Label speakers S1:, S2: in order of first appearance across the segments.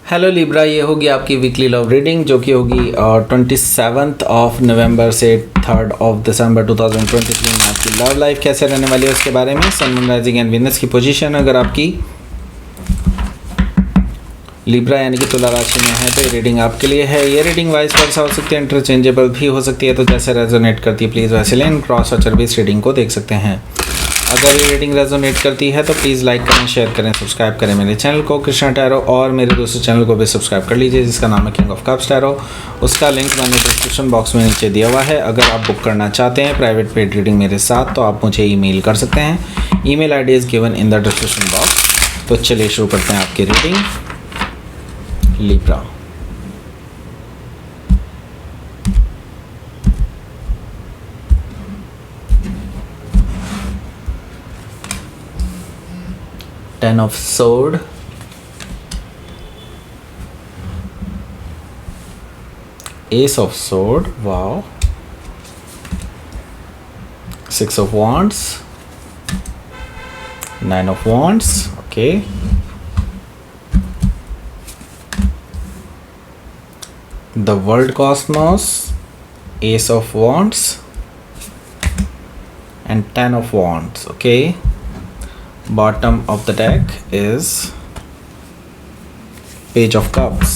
S1: Hello Libra, ये होगी आपकी वीकली लव रीडिंग जो कि होगी 27 ऑफ नवंबर से 3 ऑफ दिसंबर 2023 में आपकी लव लाइफ कैसे रहने वाली है उसके बारे में। सन, मून, राइजिंग एंड वीनस की पोजीशन अगर आपकी लिब्रा यानी कि तुला राशि में है तो ये रीडिंग आपके लिए है। ये रीडिंग वाइस वर्सा हो सकती है, इंटरचेंजेबल भी हो सकती है, तो जैसे रेजोनेट करती है प्लीज़ वैसे लें। क्रॉस और सर्विस रीडिंग को देख सकते हैं। अगर ये रीडिंग रेजोनेट करती है तो प्लीज़ लाइक करें, शेयर करें, सब्सक्राइब करें मेरे चैनल को कृष्णा टैरो, और मेरे दूसरे चैनल को भी सब्सक्राइब कर लीजिए जिसका नाम है किंग ऑफ कप्स टैरो। उसका लिंक मैंने डिस्क्रिप्शन बॉक्स में नीचे दिया हुआ है। अगर आप बुक करना चाहते हैं प्राइवेट पेड रीडिंग मेरे साथ तो आप मुझे ईमेल कर सकते हैं। Email ID is given in the description box. तो चलिए शुरू करते हैं आपकी reading. Libra, Ten of Sword, Ace of Sword, wow, Six of Wands, Nine of Wands, okay, the World Cosmos, Ace of Wands and Ten of Wands, okay. Bottom of the deck is Page of Cups.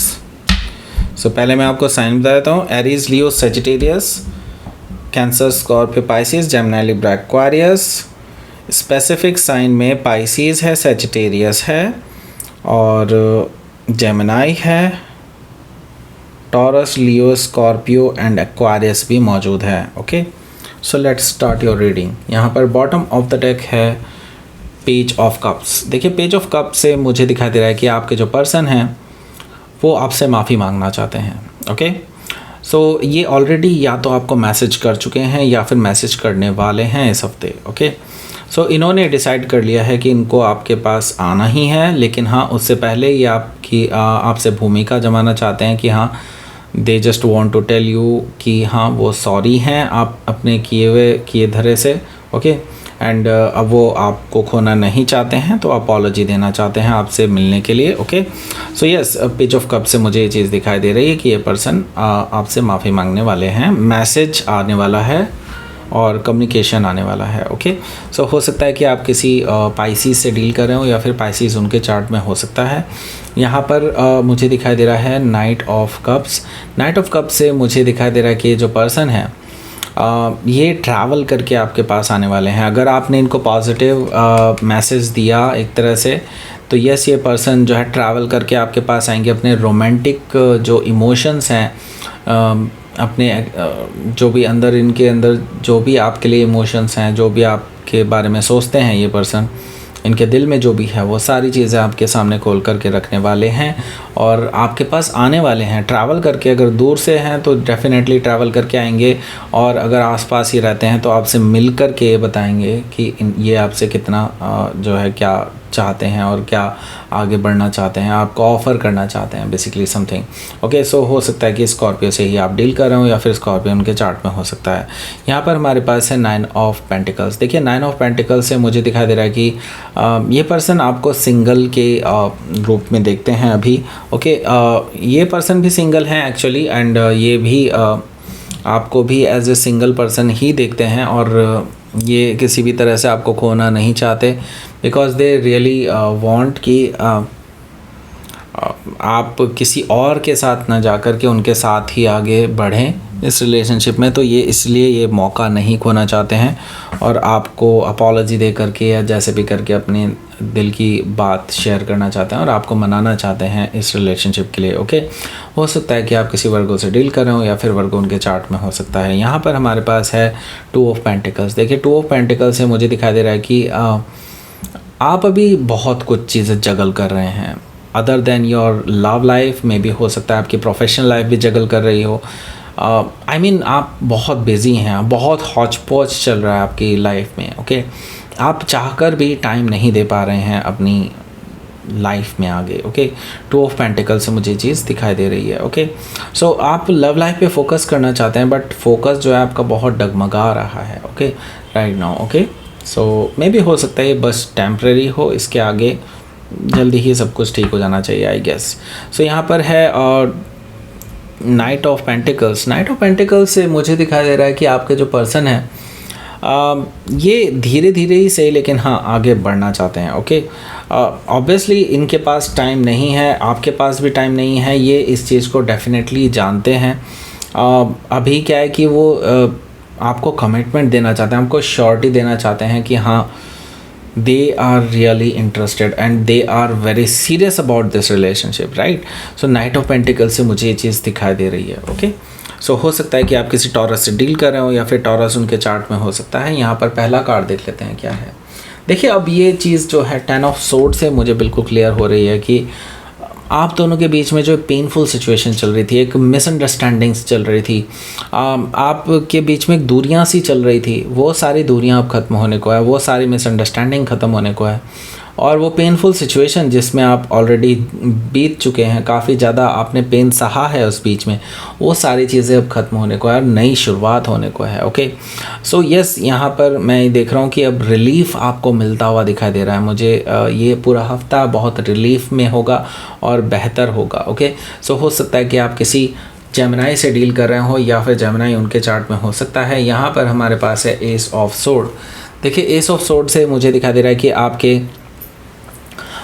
S1: So पहले मैं आपको sign बता देता हूँ। Aries, Leo, Sagittarius, Cancer, Scorpio, Pisces, Gemini, Libra, Aquarius. Specific sign में Pisces है, Sagittarius है और जेमिनी है। Taurus, Leo, Scorpio and Aquarius भी मौजूद है। Okay, so let's start your reading. यहाँ पर बॉटम ऑफ द डेक है पेज ऑफ कप्स। देखिए, पेज ऑफ कप से मुझे दिखाई दे रहा है कि आपके जो पर्सन हैं वो आपसे माफ़ी मांगना चाहते हैं। ओके, सो ये ऑलरेडी या तो आपको मैसेज कर चुके हैं या फिर मैसेज करने वाले हैं इस हफ्ते। ओके, सो इन्होंने डिसाइड कर लिया है कि इनको आपके पास आना ही है, लेकिन हाँ उससे पहले ये आपसे भूमिका जमाना चाहते हैं कि हाँ they just want to tell you कि हाँ वो सॉरी हैं आप अपने किए धरे से। ओके, एंड अब वो आपको खोना नहीं चाहते हैं तो अपॉलॉजी देना चाहते हैं आपसे मिलने के लिए। Okay, so yes, page of cup से मुझे ये चीज़ दिखाई दे रही है कि ये पर्सन आपसे माफ़ी मांगने वाले हैं। मैसेज आने वाला है और कम्युनिकेशन आने वाला है। ओके, सो हो सकता है कि आप किसी पाइसिस से डील कर रहे हो या फिर पाइसिस उनके चार्ट में हो सकता है। यहाँ पर मुझे दिखाई दे रहा है night of cups. Night of cups से मुझे दिखाई दे रहा है कि जो पर्सन है ये ट्रैवल करके आपके पास आने वाले हैं। अगर आपने इनको पॉजिटिव मैसेज दिया एक तरह से तो यस, ये पर्सन जो है ट्रैवल करके आपके पास आएंगे। अपने रोमांटिक जो इमोशंस हैं, अपने जो भी अंदर इनके अंदर जो भी आपके लिए इमोशंस हैं, जो भी आपके बारे में सोचते हैं ये पर्सन, इनके दिल में जो भी है वो सारी चीज़ें आपके सामने खोल करके रखने वाले हैं और आपके पास आने वाले हैं ट्रैवल करके। अगर दूर से हैं तो डेफिनेटली ट्रैवल करके आएंगे, और अगर आसपास ही रहते हैं तो आपसे मिल कर के बताएंगे कि ये आपसे कितना जो है क्या चाहते हैं और क्या आगे बढ़ना चाहते हैं, आपको ऑफ़र करना चाहते हैं बेसिकली समथिंग। ओके, सो हो सकता है कि स्कॉर्पियो से ही आप डील कर रहे हो या फिर स्कॉर्पियो उनके चार्ट में हो सकता है। यहाँ पर हमारे पास है नाइन ऑफ पेंटिकल्स। देखिए, नाइन ऑफ पेंटिकल्स से मुझे दिखाई दे रहा है कि ये पर्सन आपको सिंगल के रूप में देखते हैं अभी। ओके, ये पर्सन भी सिंगल हैं एक्चुअली, एंड ये भी आपको भी एज ए सिंगल पर्सन ही देखते हैं और ये किसी भी तरह से आपको खोना नहीं चाहते, बिकॉज दे रियली वांट कि आप किसी और के साथ ना जाकर के उनके साथ ही आगे बढ़ें इस रिलेशनशिप में। तो ये इसलिए ये मौका नहीं खोना चाहते हैं और आपको अपॉलॉजी दे करके या जैसे भी करके अपने दिल की बात शेयर करना चाहते हैं और आपको मनाना चाहते हैं इस रिलेशनशिप के लिए। ओके, हो सकता है कि आप किसी वर्गो से डील कर रहे हो या फिर वर्गो उनके चार्ट में हो सकता है। यहाँ पर हमारे पास है टू ऑफ पेंटिकल्स। देखिए, टू ऑफ पेंटिकल्स से मुझे दिखाई दे रहा है कि आप अभी बहुत कुछ चीज़ें जगल कर रहे हैं other than your love life में भी। हो सकता है आपकी प्रोफेशनल लाइफ भी जगल कर रही हो। आई मीन आप बहुत बिजी हैं, बहुत हौच पौच चल रहा है आपकी लाइफ में। ओके, आप चाहकर भी टाइम नहीं दे पा रहे हैं अपनी लाइफ में आगे। ओके, टू ऑफ पेंटिकल से मुझे चीज़ दिखाई दे रही है। ओके, सो आप लव लाइफ पे फोकस करना चाहते हैं बट फोकस जो है आपका बहुत डगमगा रहा है। Okay, right now. ओके, सो मे भी हो सकता है ये बस टेम्परेरी हो, इसके आगे जल्दी ही सब कुछ ठीक हो जाना चाहिए आई गेस। सो यहाँ पर है night of pentacles. Night of pentacles से मुझे दिखाई दे रहा है कि आपके जो पर्सन है ये धीरे धीरे ही सही लेकिन हाँ आगे बढ़ना चाहते हैं। ओके, ऑब्वियसली इनके पास टाइम नहीं है, आपके पास भी टाइम नहीं है, ये इस चीज़ को डेफिनेटली जानते हैं। अभी क्या है कि वो आपको कमिटमेंट देना चाहते हैं, आपको श्योरिटी देना चाहते हैं कि हाँ they are really interested and they are very serious about this relationship, right? So night of pentacles से मुझे ये चीज़ दिखाई दे रही है। ओके, सो हो सकता है कि आप किसी टॉरस से डील कर रहे हो या फिर टॉरस उनके चार्ट में हो सकता है। यहाँ पर पहला कार्ड देख लेते हैं क्या है। देखिए अब ये चीज़ जो है 10 ऑफ सोर्ड से मुझे बिल्कुल क्लियर हो रही है कि आप दोनों के बीच में जो पेनफुल सिचुएशन चल रही थी, एक मिसअंडरस्टैंडिंग्स चल रही थी, आपके बीच में एक दूरियां सी चल रही थी, वो सारी दूरियां अब ख़त्म होने को है, वो सारी मिसअंडरस्टैंडिंग ख़त्म होने को है। और वो पेनफुल सिचुएशन जिसमें आप ऑलरेडी बीत चुके हैं, काफ़ी ज़्यादा आपने पेन सहा है उस बीच में, वो सारी चीज़ें अब ख़त्म होने को है और नई शुरुआत होने को है। ओके, सो यस, यहाँ पर मैं देख रहा हूँ कि अब रिलीफ़ आपको मिलता हुआ दिखाई दे रहा है मुझे। ये पूरा हफ्ता बहुत रिलीफ़ में होगा और बेहतर होगा। ओके, सो हो सकता है कि आप किसी जेमिनाई से डील कर रहे हो या फिर जेमिनाई उनके चार्ट में हो सकता है। यहाँ पर हमारे पास है एस ऑफ सोर्ड। देखिए एस ऑफ सोर्ड से मुझे दिखाई दे रहा है कि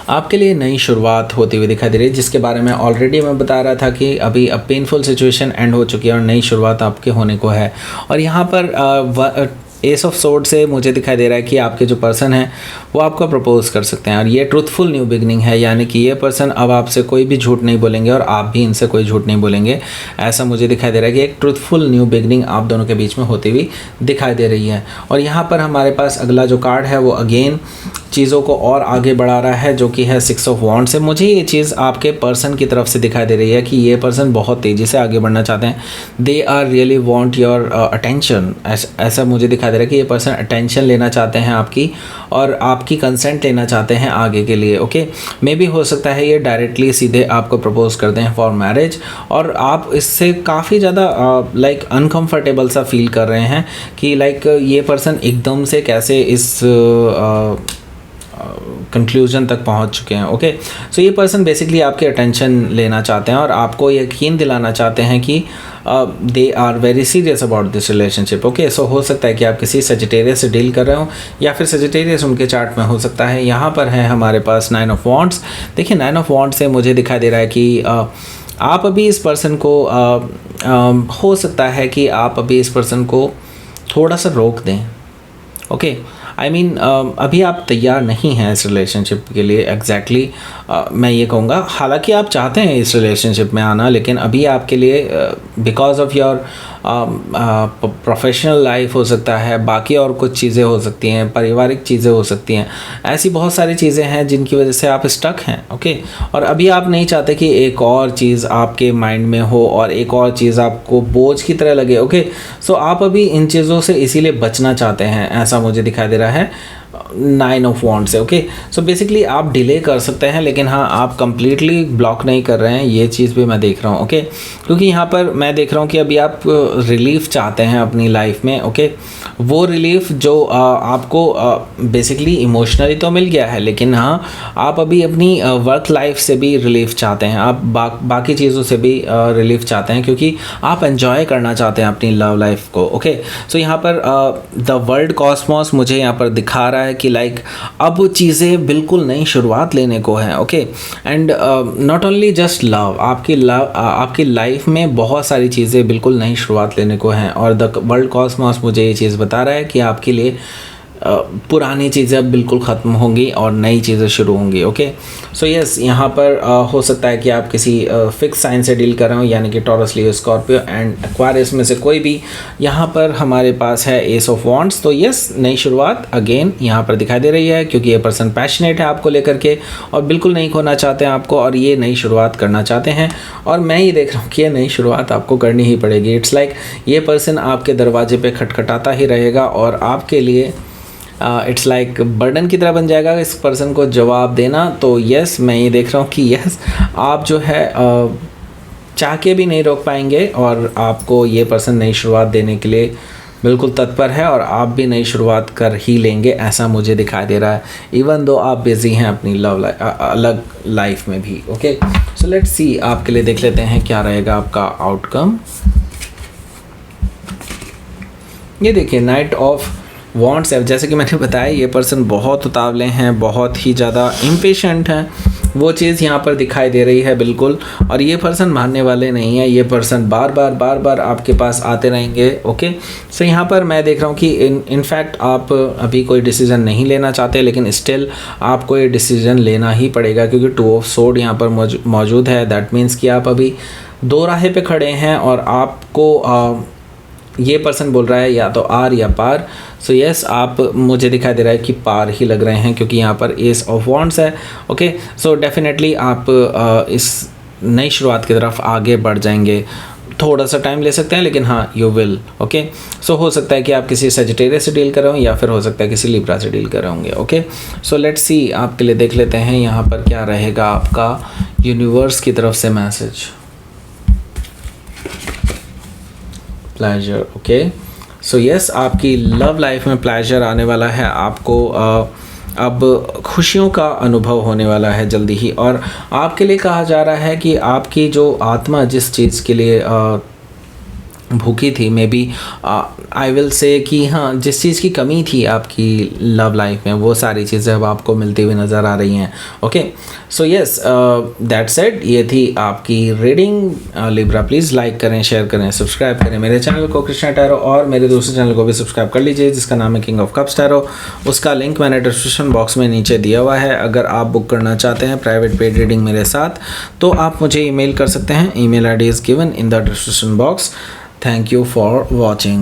S1: आपके लिए नई शुरुआत होती हुई दिखाई दे रही है, जिसके बारे में ऑलरेडी मैं बता रहा था कि अभी अब पेनफुल सिचुएशन एंड हो चुकी है और नई शुरुआत आपके होने को है। और यहाँ पर एस ऑफ सोर्ड से मुझे दिखाई दे रहा है कि आपके जो पर्सन हैं वो आपको प्रपोज कर सकते हैं और ये ट्रूथफुल न्यू बिगनिंग है, यानी कि ये पर्सन अब आपसे कोई भी झूठ नहीं बोलेंगे और आप भी इनसे कोई झूठ नहीं बोलेंगे। ऐसा मुझे दिखाई दे रहा है कि एक ट्रूथफुल न्यू बिगनिंग आप दोनों के बीच में होती हुई दिखाई दे रही है। और यहाँ पर हमारे पास अगला जो कार्ड है वो अगेन चीज़ों को और आगे बढ़ा रहा है, जो कि है 6 ऑफ वॉन्ड्स से। मुझे ये चीज़ आपके पर्सन की तरफ से दिखाई दे रही है कि ये पर्सन बहुत तेज़ी से आगे बढ़ना चाहते हैं। They are really want your attention. ऐसा मुझे दिखाई दे रहा है कि ये पर्सन अटेंशन लेना चाहते हैं आपकी और आपकी कंसेंट लेना चाहते हैं आगे के लिए। ओके, मे भी हो सकता है ये डायरेक्टली सीधे आपको प्रपोज कर दें फॉर मैरिज और आप इससे काफ़ी ज़्यादा लाइक अनकम्फर्टेबल सा फील कर रहे हैं कि लाइक ये पर्सन एकदम से कैसे इस कंक्लूजन तक पहुंच चुके हैं। ओके, सो ये पर्सन बेसिकली आपके अटेंशन लेना चाहते हैं और आपको यकीन दिलाना चाहते हैं कि they are very serious about this relationship. Okay, so हो सकता है कि आप किसी सजिटेरियस से डील कर रहे हो या फिर सजिटेरियस उनके चार्ट में हो सकता है। यहाँ पर है हमारे पास 9 ऑफ वॉन्ड्स। देखिए 9 ऑफ वॉन्ड्स से मुझे दिखाई दे रहा है कि आप अभी इस पर्सन को हो सकता है कि आप अभी इस पर्सन को थोड़ा सा रोक दें। ओके, आई मीन अभी आप तैयार नहीं हैं इस रिलेशनशिप के लिए एग्जैक्टली मैं ये कहूँगा। हालांकि आप चाहते हैं इस रिलेशनशिप में आना, लेकिन अभी आपके लिए because of your professional life हो सकता है, बाकी और कुछ चीज़ें हो सकती हैं, पारिवारिक चीज़ें हो सकती हैं, ऐसी बहुत सारी चीज़ें हैं जिनकी वजह से आप स्टक हैं। ओके, और अभी आप नहीं चाहते कि एक और चीज़ आपके माइंड में हो और एक और चीज़ आपको बोझ की तरह लगे। ओके, सो आप अभी इन चीज़ों से इसीलिए बचना चाहते हैं, ऐसा मुझे दिखाई दे रहा है 9 ऑफ वॉन्ड्स से। ओके, सो बेसिकली आप डिले कर सकते हैं, लेकिन हाँ आप कंप्लीटली ब्लॉक नहीं कर रहे हैं, ये चीज़ भी मैं देख रहा हूँ। ओके, क्योंकि यहाँ पर मैं देख रहा हूँ कि अभी आप रिलीफ चाहते हैं अपनी लाइफ में। ओके, वो रिलीफ जो आपको बेसिकली इमोशनली तो मिल गया है, लेकिन हाँ आप अभी अपनी वर्क लाइफ से भी रिलीफ चाहते हैं, आप बाकी चीज़ों से भी रिलीफ चाहते हैं, क्योंकि आप एंजॉय करना चाहते हैं अपनी लव लाइफ को। ओके, सो यहाँ पर द वर्ल्ड कॉस्मोस मुझे यहाँ पर दिखा रहा है कि लाइक अब चीज़ें बिल्कुल नई शुरुआत लेने को है। Okay, and not only just love, आपकी लाइफ में बहुत सारी चीज़ें बिल्कुल नई शुरुआत लेने को हैं और द वर्ल्ड कॉस्मोस मुझे ये चीज़ बता रहा है कि आपके लिए पुरानी चीज़ें अब बिल्कुल ख़त्म होंगी और नई चीज़ें शुरू होंगी। ओके, सो यस, यहाँ पर हो सकता है कि आप किसी फिक्स साइन से डील कर रहे हो, यानी कि taurus, Leo, Scorpio and Aquarius में से कोई भी। यहाँ पर हमारे पास है एस ऑफ वॉन्ड्स। तो यस, नई शुरुआत अगेन यहाँ पर दिखाई दे रही है, क्योंकि ये पर्सन पैशनेट है आपको लेकर के और बिल्कुल नहीं खोना चाहते हैं आपको और ये नई शुरुआत करना चाहते हैं। और मैं ये देख रहा हूँ कि ये नई शुरुआत आपको करनी ही पड़ेगी। इट्स लाइक ये पर्सन आपके दरवाजे पे खटखटाता ही रहेगा और आपके लिए इट्स लाइक बर्डन की तरह बन जाएगा इस पर्सन को जवाब देना। तो यस, मैं ये देख रहा हूँ कि यस, आप जो है चाह के भी नहीं रोक पाएंगे और आपको ये पर्सन नई शुरुआत देने के लिए बिल्कुल तत्पर है और आप भी नई शुरुआत कर ही लेंगे ऐसा मुझे दिखाई दे रहा है, इवन दो आप बिजी हैं अपनी अलग लाइफ में भी। ओके, सो लेट्स सी, आपके लिए देख लेते हैं क्या रहेगा आपका आउटकम। ये देखिए नाइट ऑफ वॉन्ट्स है। जैसे कि मैंने बताया ये पर्सन बहुत उतावले हैं, बहुत ही ज़्यादा इम्पेशेंट हैं, वो चीज़ यहाँ पर दिखाई दे रही है बिल्कुल। और ये पर्सन मानने वाले नहीं है, ये पर्सन बार बार आपके पास आते रहेंगे। ओके, सो यहाँ पर मैं देख रहा हूँ कि इनफैक्ट आप अभी कोई डिसीज़न नहीं लेना चाहते, लेकिन स्टिल आपको ये डिसीज़न लेना ही पड़ेगा क्योंकि 2 ऑफ सोर्ड यहाँ पर मौजूद है। दैट मीन्स कि आप अभी दो राहे पे खड़े हैं और आपको ये पर्सन बोल रहा है या तो आर या पार। सो यस, आप मुझे दिखाई दे रहा है कि पार ही लग रहे हैं क्योंकि यहाँ पर एस ऑफ वॉन्ड्स है। ओके, सो डेफिनेटली आप इस नई शुरुआत की तरफ आगे बढ़ जाएंगे। थोड़ा सा टाइम ले सकते हैं लेकिन हाँ, यू विल। ओके, सो हो सकता है कि आप किसी सजिटेरियस से डील कर रहे हो या फिर हो सकता है किसी लिब्रा से डील कर रहे होंगे। ओके, सो लेट्स सी, आपके लिए देख लेते हैं यहाँ पर क्या रहेगा आपका यूनिवर्स की तरफ से message. Pleasure. Okay, so yes, आपकी लव लाइफ में प्लेजर आने वाला है। आपको अब खुशियों का अनुभव होने वाला है जल्दी ही। और आपके लिए कहा जा रहा है कि आपकी जो आत्मा जिस चीज़ के लिए भूखी थी, may B I will say कि हाँ, जिस चीज़ की कमी थी आपकी लव लाइफ में, वो सारी चीज़ें अब आपको मिलती हुई नज़र आ रही हैं। Okay, so yes, that said, ये थी आपकी रीडिंग। लिब्रा प्लीज़ लाइक करें, शेयर करें, सब्सक्राइब करें मेरे चैनल को कृष्णा टैरो, और मेरे दूसरे चैनल को भी सब्सक्राइब कर लीजिए जिसका नाम है किंग ऑफ कप्स टैरो। उसका लिंक मैंने डिस्क्रिप्शन बॉक्स में नीचे दिया हुआ है। अगर आप बुक करना चाहते हैं प्राइवेट पेड रीडिंग मेरे साथ, तो आप मुझे ईमेल कर सकते हैं। Email ID is given in the description box. Thank you for watching.